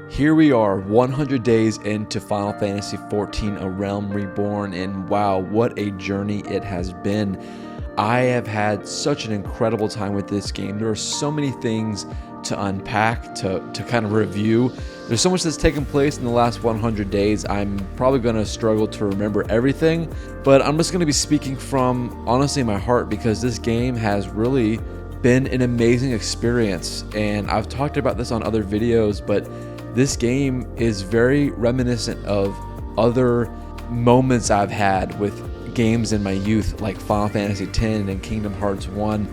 Here we are, 100 days into Final Fantasy XIV, A Realm Reborn, and wow, what a journey it has been. I have had such an incredible time with this game. There are so many things to unpack, to kind of review. There's so much that's taken place in the last 100 days. I'm probably going to struggle to remember everything, but I'm just going to be speaking from, honestly, my heart, because this game has really been an amazing experience. And I've talked about this on other videos, but this game is very reminiscent of other moments I've had with games in my youth, like Final Fantasy X and Kingdom Hearts 1.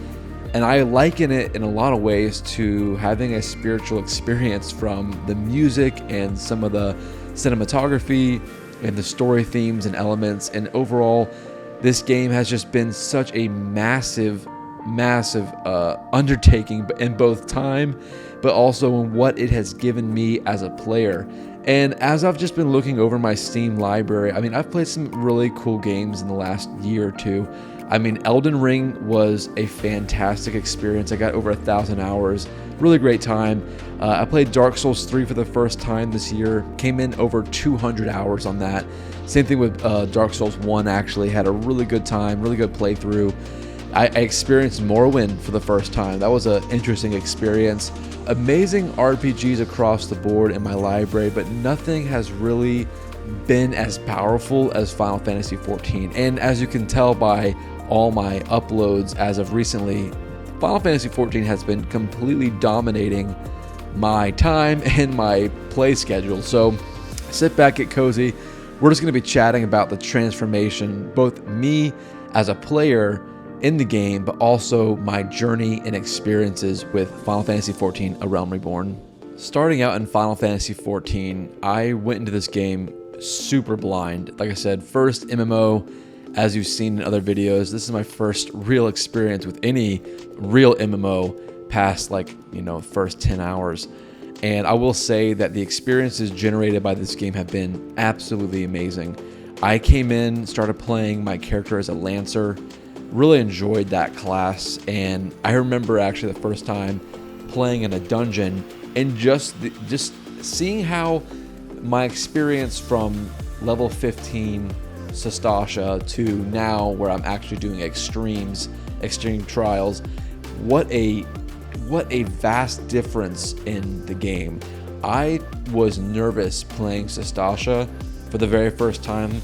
And I liken it in a lot of ways to having a spiritual experience from the music and some of the cinematography and the story themes and elements. And overall, this game has just been such a massive undertaking in both time, but also in what it has given me as a player. And as I've just been looking over my Steam library, I mean, I've played some really cool games in the last year or two. I mean, Elden Ring was a fantastic experience. I got over 1,000 hours, really great time. I played Dark Souls 3 for the first time this year, came in over 200 hours on that. Same thing with Dark Souls 1, actually, had a really good time, really good playthrough. I experienced Morrowind for the first time. That was an interesting experience. Amazing RPGs across the board in my library, but nothing has really been as powerful as Final Fantasy XIV. And as you can tell by all my uploads as of recently, Final Fantasy XIV has been completely dominating my time and my play schedule. So sit back, get cozy. We're just going to be chatting about the transformation, both me as a player in the game, but also my journey and experiences with Final Fantasy XIV, A Realm Reborn. Starting out in Final Fantasy XIV, I went into this game super blind. Like I said, first MMO, as you've seen in other videos. This is my first real experience with any real MMO past, first 10 hours. And I will say that the experiences generated by this game have been absolutely amazing. I came in, started playing my character as a Lancer, really enjoyed that class, and I remember actually the first time playing in a dungeon and just seeing how my experience from level 15 Sastasha to now where I'm actually doing extreme trials, what a vast difference in the game. I was nervous playing Sastasha for the very first time.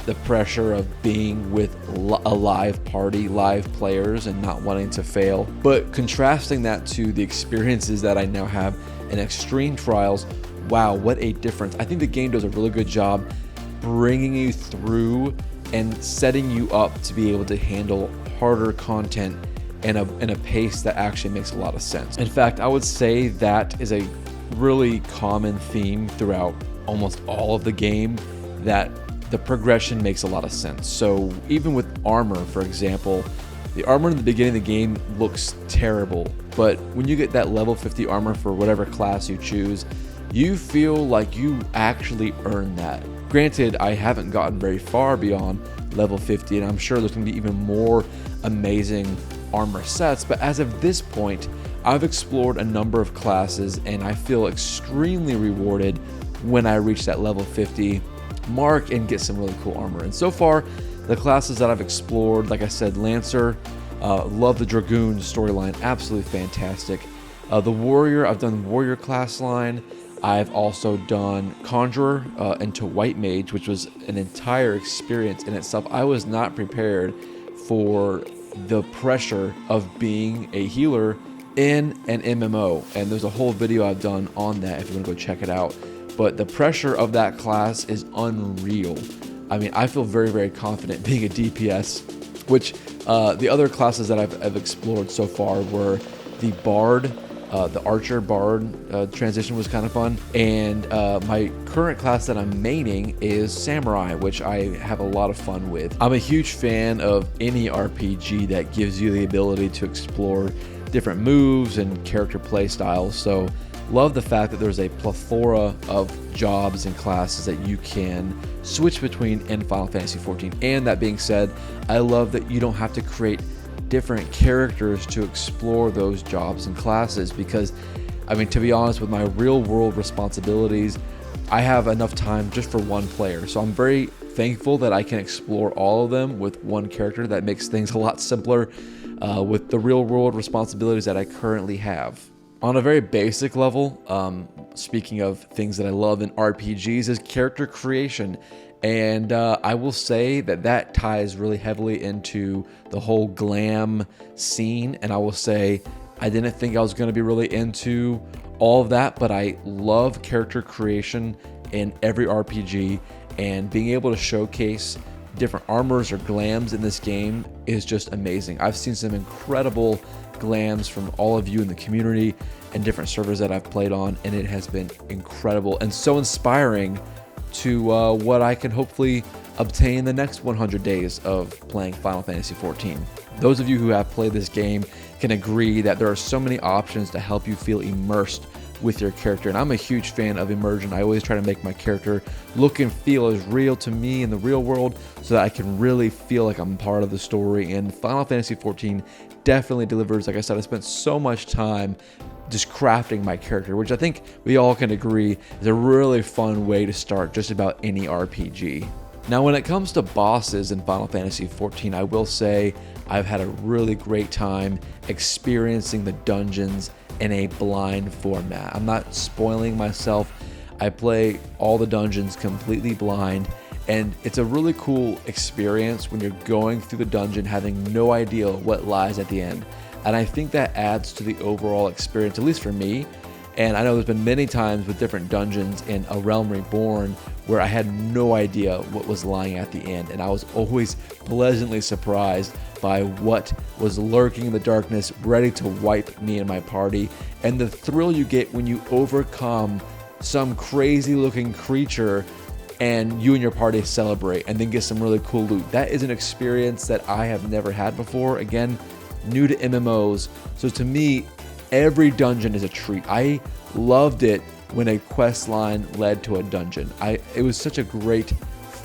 The pressure of being with a live party, live players, and not wanting to fail. But contrasting that to the experiences that I now have in extreme trials, wow, what a difference. I think the game does a really good job bringing you through and setting you up to be able to handle harder content in a pace that actually makes a lot of sense. In fact, I would say that is a really common theme throughout almost all of the game, that the progression makes a lot of sense. So even with armor, for example, the armor in the beginning of the game looks terrible, but when you get that level 50 armor for whatever class you choose, you feel like you actually earned that. Granted, I haven't gotten very far beyond level 50, and I'm sure there's going to be even more amazing armor sets, but as of this point, I've explored a number of classes, and I feel extremely rewarded when I reach that level 50 mark and get some really cool armor. And so far, the classes that I've explored, like I said, Lancer, love the Dragoon storyline, absolutely fantastic. The Warrior, I've done Warrior class line. I've also done Conjurer into White Mage, which was an entire experience in itself. I was not prepared for the pressure of being a healer in an MMO, and there's a whole video I've done on that if you want to go check it out. But the pressure of that class is unreal. I mean, I feel very, very confident being a DPS, which the other classes that I've explored so far were the Bard, the Archer Bard transition was kind of fun. And my current class that I'm maining is Samurai, which I have a lot of fun with. I'm a huge fan of any RPG that gives you the ability to explore different moves and character play styles. So love the fact that there's a plethora of jobs and classes that you can switch between in Final Fantasy XIV. And that being said, I love that you don't have to create different characters to explore those jobs and classes, because I mean, to be honest, with my real world responsibilities, I have enough time just for one player. So I'm very thankful that I can explore all of them with one character. That makes things a lot simpler with the real world responsibilities that I currently have. On a very basic level, speaking of things that I love in RPGs, is character creation. And I will say that ties really heavily into the whole glam scene. And I will say, I didn't think I was going to be really into all of that, but I love character creation in every RPG, and being able to showcase different armors or glams in this game is just amazing. I've seen some incredible glams from all of you in the community and different servers that I've played on, and it has been incredible and so inspiring to what I can hopefully obtain the next 100 days of playing Final Fantasy XIV. Those of you who have played this game can agree that there are so many options to help you feel immersed with your character, and I'm a huge fan of immersion. I always try to make my character look and feel as real to me in the real world so that I can really feel like I'm part of the story, and Final Fantasy XIV definitely delivers. Like I said, I spent so much time just crafting my character, which I think we all can agree is a really fun way to start just about any RPG. Now, when it comes to bosses in Final Fantasy XIV, I will say I've had a really great time experiencing the dungeons in a blind format. I'm not spoiling myself. I play all the dungeons completely blind, and it's a really cool experience when you're going through the dungeon having no idea what lies at the end. And I think that adds to the overall experience, at least for me. And I know there's been many times with different dungeons in A Realm Reborn where I had no idea what was lying at the end, and I was always pleasantly surprised by what was lurking in the darkness, ready to wipe me and my party, and the thrill you get when you overcome some crazy looking creature and you and your party celebrate and then get some really cool loot. That is an experience that I have never had before. Again, new to MMOs. So to me, every dungeon is a treat. I loved it when a quest line led to a dungeon. It was such a great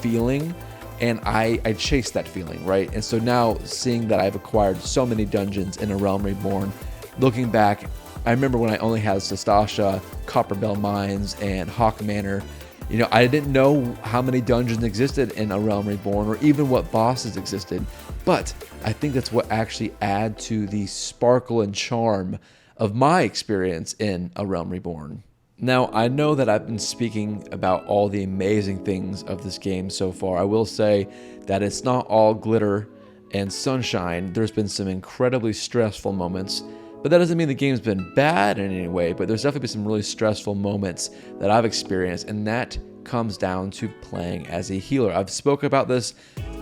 feeling, and I chased that feeling, right? And so now, seeing that I've acquired so many dungeons in A Realm Reborn, looking back, I remember when I only had Sastasha, Copperbell Mines, and Hawk Manor. You know, I didn't know how many dungeons existed in A Realm Reborn or even what bosses existed, but I think that's what actually adds to the sparkle and charm of my experience in A Realm Reborn. Now, I know that I've been speaking about all the amazing things of this game so far. I will say that it's not all glitter and sunshine. There's been some incredibly stressful moments, but that doesn't mean the game's been bad in any way, but there's definitely been some really stressful moments that I've experienced, and that comes down to playing as a healer. I've spoken about this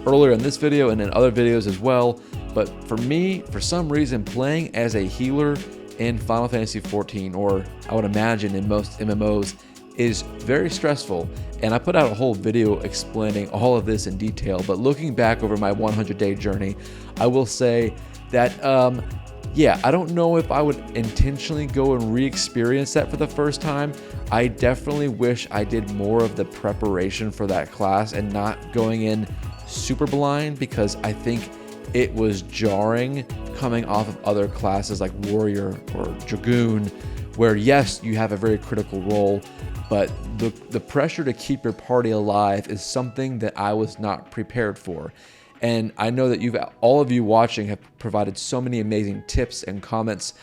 earlier in this video and in other videos as well, but for me, for some reason, playing as a healer in Final Fantasy XIV, or I would imagine in most MMOs, is very stressful. And I put out a whole video explaining all of this in detail, but looking back over my 100-day journey, I will say that, yeah, I don't know if I would intentionally go and re-experience that for the first time. I definitely wish I did more of the preparation for that class and not going in super blind, because I think it was jarring coming off of other classes like Warrior or Dragoon, where yes, you have a very critical role, but the pressure to keep your party alive is something that I was not prepared for. And I know that all of you watching have provided so many amazing tips and comments.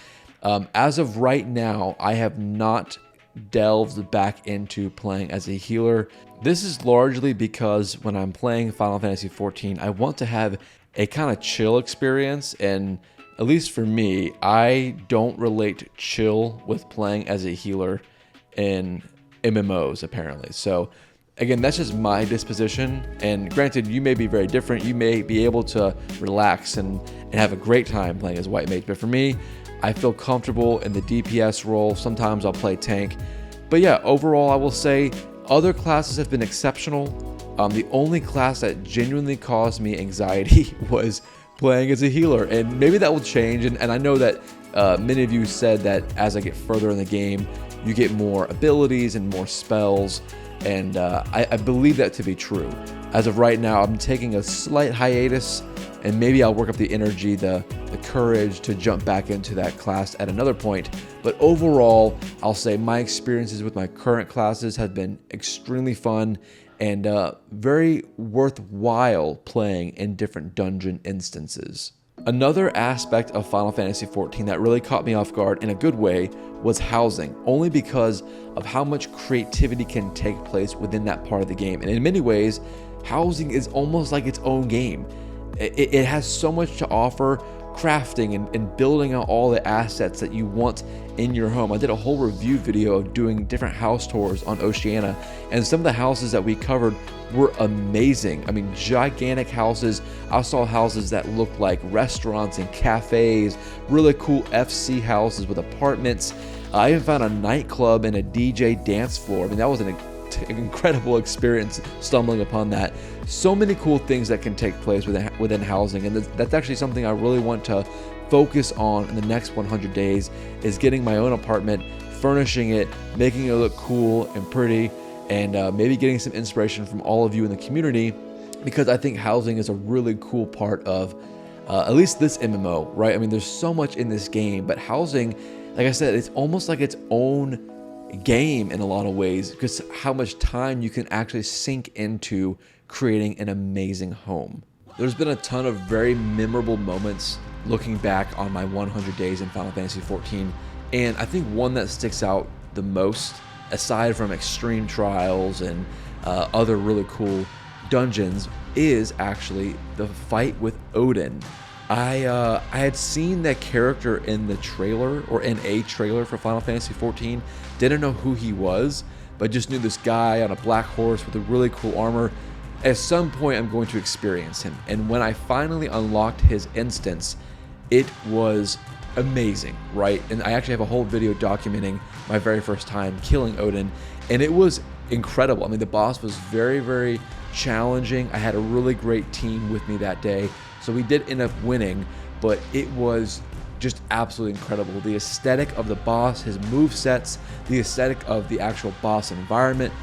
As of right now, I have not delved back into playing as a healer. This is largely because when I'm playing Final Fantasy XIV, I want to have a kind of chill experience, and at least for me, I don't relate chill with playing as a healer in MMOs apparently. So again, that's just my disposition, and granted, you may be very different. You may be able to relax and have a great time playing as White Mage, but for me, I feel comfortable in the DPS role. Sometimes I'll play tank, but yeah, overall I will say other classes have been exceptional. The only class that genuinely caused me anxiety was playing as a healer, and maybe that will change. And I know that many of you said that as I get further in the game, you get more abilities and more spells, and I believe that to be true. As of right now, I'm taking a slight hiatus and maybe I'll work up the energy, the courage to jump back into that class at another point. But overall, I'll say my experiences with my current classes have been extremely fun and very worthwhile playing in different dungeon instances. Another aspect of Final Fantasy XIV that really caught me off guard in a good way was housing, only because of how much creativity can take place within that part of the game. And in many ways, housing is almost like its own game. It has so much to offer, crafting and building out all the assets that you want in your home. I did a whole review video of doing different house tours on Oceania, and some of the houses that we covered were amazing. I mean, gigantic houses. I saw houses that looked like restaurants and cafes, really cool FC houses with apartments. I even found a nightclub and a DJ dance floor. I mean, that was an incredible experience stumbling upon that. So many cool things that can take place within housing, and that's actually something I really want to focus on in the next 100 days, is getting my own apartment, furnishing it, making it look cool and pretty, and maybe getting some inspiration from all of you in the community, because I think housing is a really cool part of at least this MMO, right? I mean, there's so much in this game, but housing, like I said, it's almost like its own game in a lot of ways, because how much time you can actually sink into creating an amazing home. There's been a ton of very memorable moments looking back on my 100 days in Final Fantasy XIV, and I think one that sticks out the most, aside from extreme trials and other really cool dungeons, is actually the fight with ODIN. I had seen that character in the trailer, or in a trailer for Final Fantasy XIV. Didn't know who he was, but just knew this guy on a black horse with a really cool armor. At some point, I'm going to experience him. And when I finally unlocked his instance, it was amazing, right? And I actually have a whole video documenting my very first time killing ODIN, and it was incredible. I mean, the boss was very, very challenging. I had a really great team with me that day, so we did end up winning, but it was just absolutely incredible. The aesthetic of the boss, his move sets, the aesthetic of the actual boss environment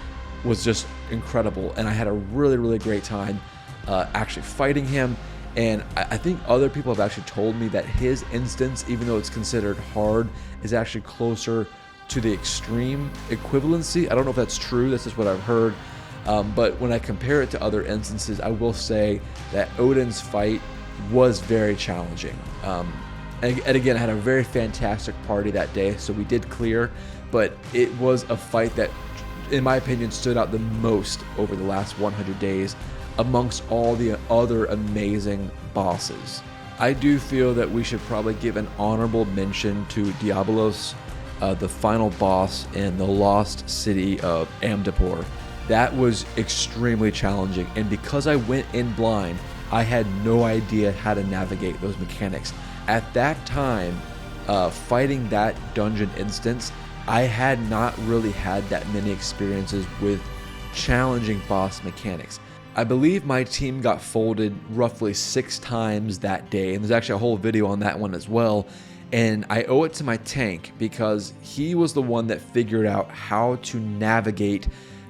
was just incredible, and I had a really, really great time actually fighting him. And I think other people have actually told me that his instance, even though it's considered hard, is actually closer to the extreme equivalency. I don't know if that's true, that's just what I've heard. But when I compare it to other instances, I will say that Odin's fight was very challenging. And again, I had a very fantastic party that day, so we did clear, but it was a fight that, in my opinion, stood out the most over the last 100 days amongst all the other amazing bosses. I do feel that we should probably give an honorable mention to Diabolos, the final boss in the lost city of Amdapor. That was extremely challenging, and because I went in blind, I had no idea how to navigate those mechanics. At that time, fighting that dungeon instance, I had not really had that many experiences with challenging boss mechanics. I believe my team got folded roughly 6 times that day, and there's actually a whole video on that one as well. And I owe it to my tank, because he was the one that figured out how to navigate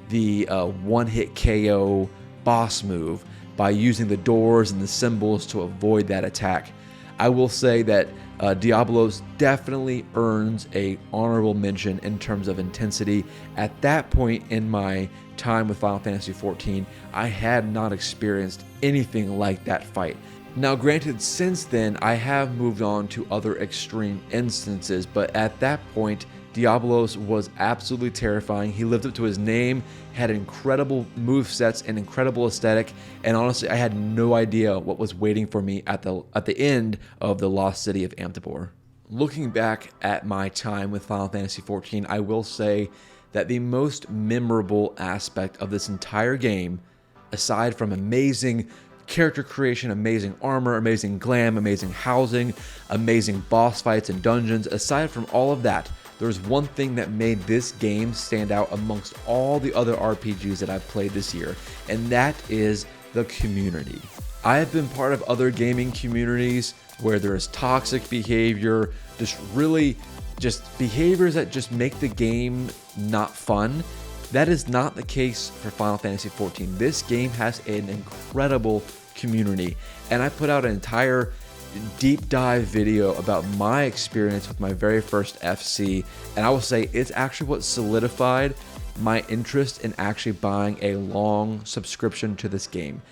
the one-hit KO boss move by using the doors and the symbols to avoid that attack. I will say that Diabolos definitely earns a honorable mention in terms of intensity. At that point in my time with Final Fantasy XIV, I had not experienced anything like that fight. Now granted, since then I have moved on to other extreme instances, but at that point Diabolos was absolutely terrifying. He lived up to his name, had incredible movesets and incredible aesthetic, and honestly I had no idea what was waiting for me at the end of the lost city of Amdapor. Looking back at my time with Final Fantasy XIV, I will say that the most memorable aspect of this entire game, aside from amazing character creation, amazing armor, amazing glam, amazing housing, amazing boss fights and dungeons, aside from all of that, there's one thing that made this game stand out amongst all the other RPGs that I've played this year, and that is the community. I have been part of other gaming communities where there is toxic behavior, just behaviors that just make the game not fun. That is not the case for Final Fantasy XIV. This game has an incredible community. And I put out an entire deep dive video about my experience with my very first FC, and I will say it's actually what solidified my interest in actually buying a long subscription to this game.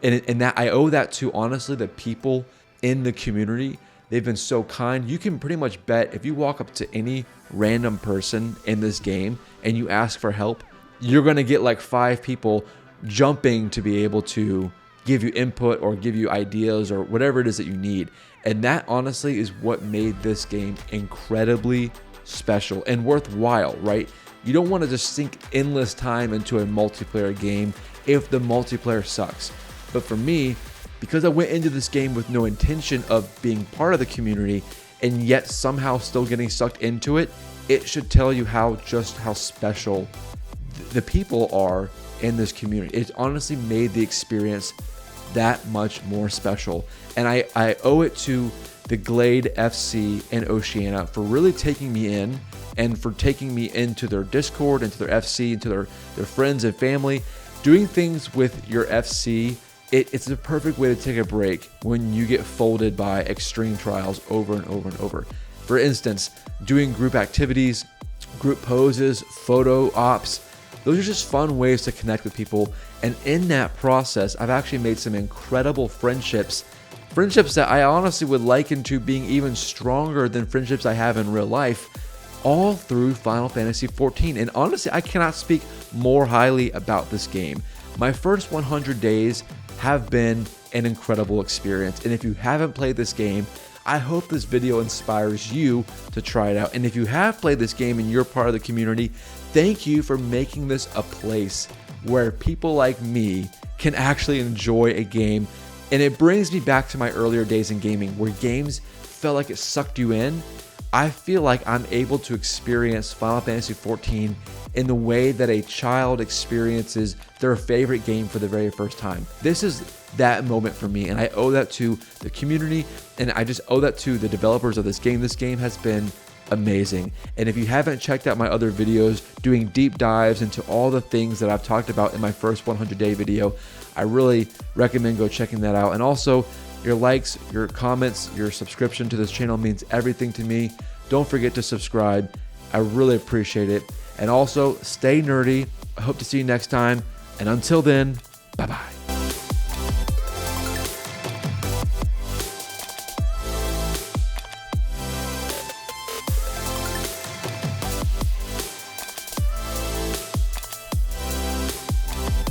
And that I owe that to, honestly, the people in the community. They've been so kind. You can pretty much bet if you walk up to any random person in this game and you ask for help, you're going to get like 5 people jumping to be able to give you input or give you ideas or whatever it is that you need. And that honestly is what made this game incredibly special and worthwhile, right? You don't want to just sink endless time into a multiplayer game if the multiplayer sucks. But for me, because I went into this game with no intention of being part of the community and yet somehow still getting sucked into it, it should tell you how special the people are in this community. It honestly made the experience that much more special. And I owe it to the Glade FC and Oceania for really taking me in and for taking me into their Discord, into their FC, into their friends and family. Doing things with your FC, it's the perfect way to take a break when you get folded by extreme trials over and over and over. For instance, doing group activities, group poses, photo ops, those are just fun ways to connect with people. And in that process, I've actually made some incredible friendships that I honestly would liken to being even stronger than friendships I have in real life, all through Final Fantasy XIV. And honestly, I cannot speak more highly about this game. My first 100 days have been an incredible experience. And if you haven't played this game, I hope this video inspires you to try it out. And if you have played this game and you're part of the community, thank you for making this a place where people like me can actually enjoy a game. And it brings me back to my earlier days in gaming where games felt like it sucked you in. I feel like I'm able to experience Final Fantasy XIV in the way that a child experiences their favorite game for the very first time. This is that moment for me, and I owe that to the community, and I just owe that to the developers of this game. This game has been amazing. And if you haven't checked out my other videos doing deep dives into all the things that I've talked about in my first 100-day video, I really recommend go checking that out. And also, your likes, your comments, your subscription to this channel means everything to me. Don't forget to subscribe. I really appreciate it. And also, stay nerdy. I hope to see you next time. And until then, bye-bye.